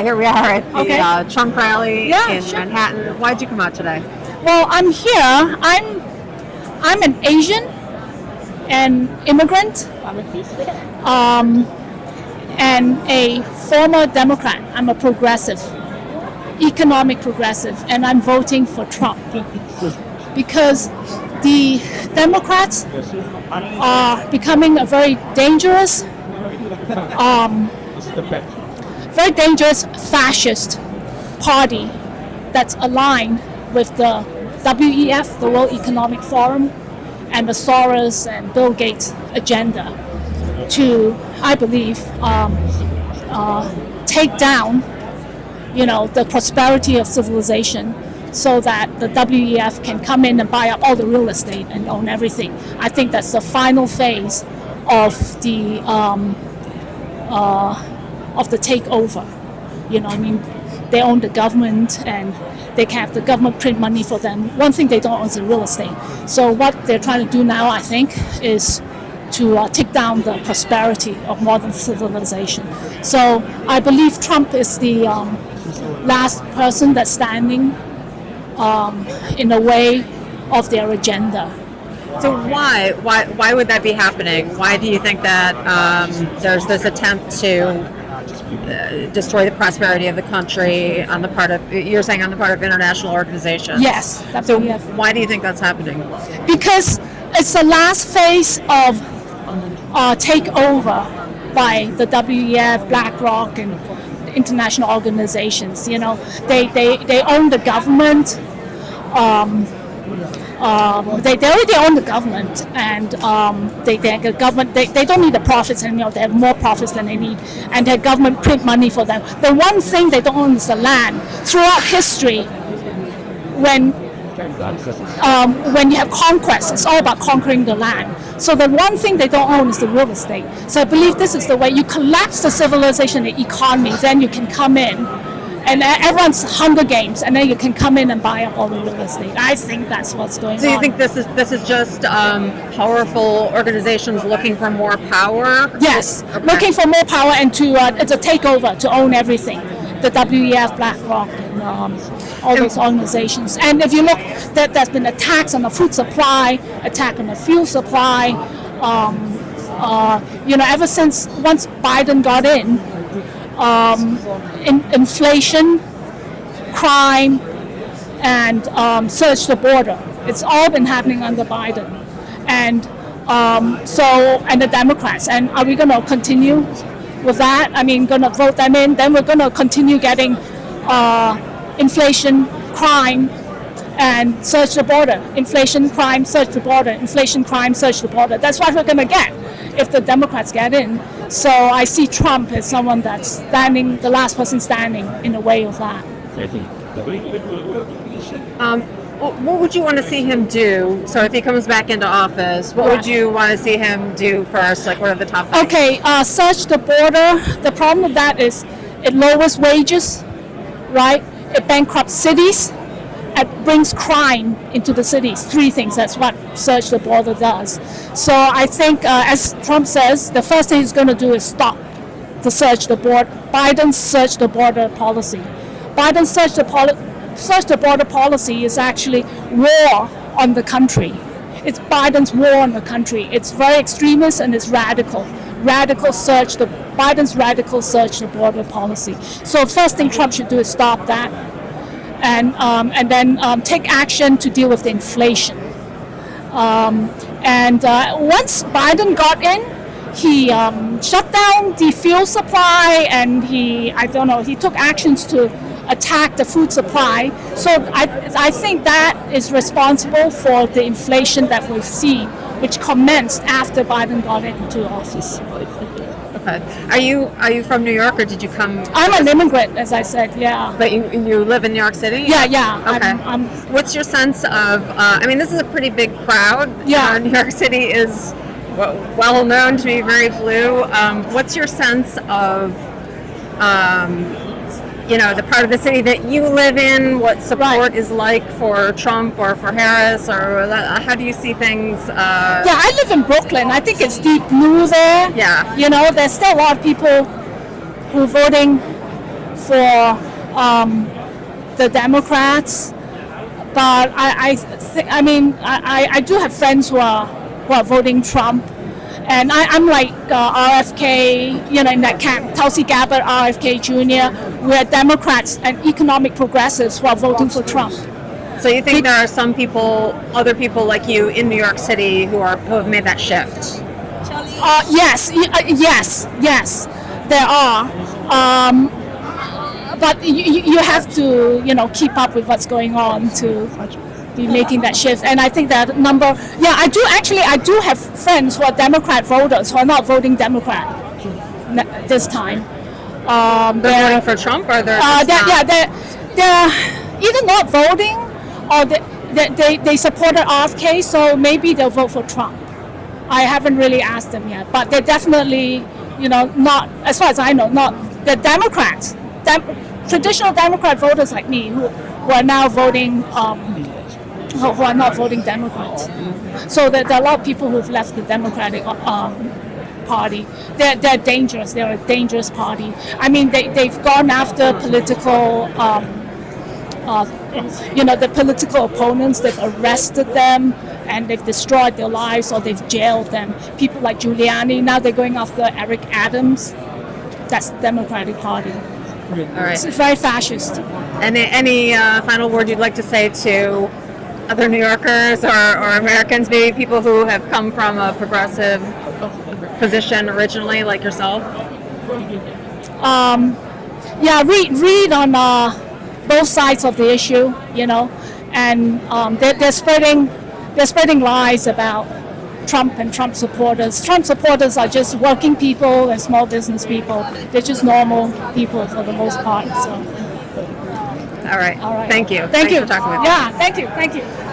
here we are at the Okay. Trump rally in sure. Manhattan. Why'd you come out today? Well, I'm here. I'm an Asian, an immigrant, and a former Democrat. I'm a progressive, economic progressive, and I'm voting for Trump because the Democrats are becoming a very dangerous fascist party that's aligned with the WEF, the World Economic Forum, and the Soros and Bill Gates agenda to, I believe, take down, the prosperity of civilization, so that the WEF can come in and buy up all the real estate and own everything. I think that's the final phase of the takeover. They own the government and they can have the government print money for them. One thing they don't own is the real estate. So what they're trying to do now, I think, is to take down the prosperity of modern civilization. So I believe Trump is the last person that's standing in the way of their agenda. So why would that be happening? Why do you think that there's this attempt to destroy the prosperity of the country on the part of international organizations? Yes. So why do you think that's happening? Because it's the last phase of takeover by the WEF, BlackRock, and international organizations. They own the government. They already own the government, and the government they don't need the profits anymore. They have more profits than they need, and their government print money for them. The one thing they don't own is the land. Throughout history, when you have conquest, it's all about conquering the land. So the one thing they don't own is the real estate. So I believe this is the way you collapse the civilization, the economy, then you can come in. And everyone's Hunger Games, and then you can come in and buy up all the real estate. I think that's what's going on. So you think this is just powerful organizations looking for more power? Yes, Okay. looking for more power and to it's a takeover to own everything. The WEF, BlackRock, and all those organizations. And if you look, there's been attacks on the food supply, attack on the fuel supply. Ever since once Biden got in. Inflation, crime, and search the border. It's all been happening under Biden, and the Democrats. And are we going to continue with that? Going to vote them in? Then we're going to continue getting inflation, crime, and search the border. Inflation, crime, search the border. Inflation, crime, search the border. That's what we're going to get if the Democrats get in. So I see Trump as someone that's the last person standing in the way of that. What would you want to see him do? So if he comes back into office, what would you want to see him do first? Like, what are the top things? Okay, search the border. The problem with that is it lowers wages, right? It bankrupts cities. It brings crime into the cities. Three things. That's what search the border does. So I think, as Trump says, the first thing he's going to do is stop the search the border. Biden's search the border policy. Biden's search the border policy is actually war on the country. It's Biden's war on the country. It's very extremist and it's radical. Biden's radical search the border policy. So first thing Trump should do is stop that. And then take action to deal with the inflation. Once Biden got in, he shut down the fuel supply, and he took actions to attack the food supply. So I think that is responsible for the inflation that we've seen, which commenced after Biden got into office. Okay. Are you from New York, or did you come? I'm an immigrant, as I said. Yeah. But you live in New York City? Yeah. Okay. What's your sense of? This is a pretty big crowd. Yeah. New York City is well known to be very blue. What's your sense of? The part of the city that you live in, what support is like for Trump or for Harris, or how do you see things? I live in Brooklyn. I think it's deep blue there. Yeah. There's still a lot of people who are voting for the Democrats, but I do have friends who are voting Trump, and I'm like RFK, in that camp. Tulsi Gabbard, RFK Jr. We're Democrats and economic progressives who are voting for Trump. So you think there are some people, other people like you in New York City who have made that shift? Yes, there are. But you have to, keep up with what's going on to be making that shift. And I think that I do have friends who are Democrat voters who are not voting Democrat this time. They're voting for Trump, or they're they're either not voting or they supported RFK, so maybe they'll vote for Trump. I haven't really asked them yet, but they're definitely, not, as far as I know, not the Democrats. Traditional Democrat voters like me who are now voting, who are not voting Democrats. So there are a lot of people who've left the Democratic Party. They're dangerous. They're a dangerous party. I mean, they've gone after political, the political opponents. They've arrested them and they've destroyed their lives, or they've jailed them. People like Giuliani, now they're going after Eric Adams. That's the Democratic Party. All right. It's very fascist. And any final word you'd like to say to other New Yorkers or Americans, maybe people who have come from a progressive position originally, like yourself? Read on both sides of the issue, and they're spreading lies about Trump and Trump supporters. Trump supporters are just working people and small business people. They're just normal people for the most part. So. All right. Thank you. Thank you for talking with me. Yeah, thank you.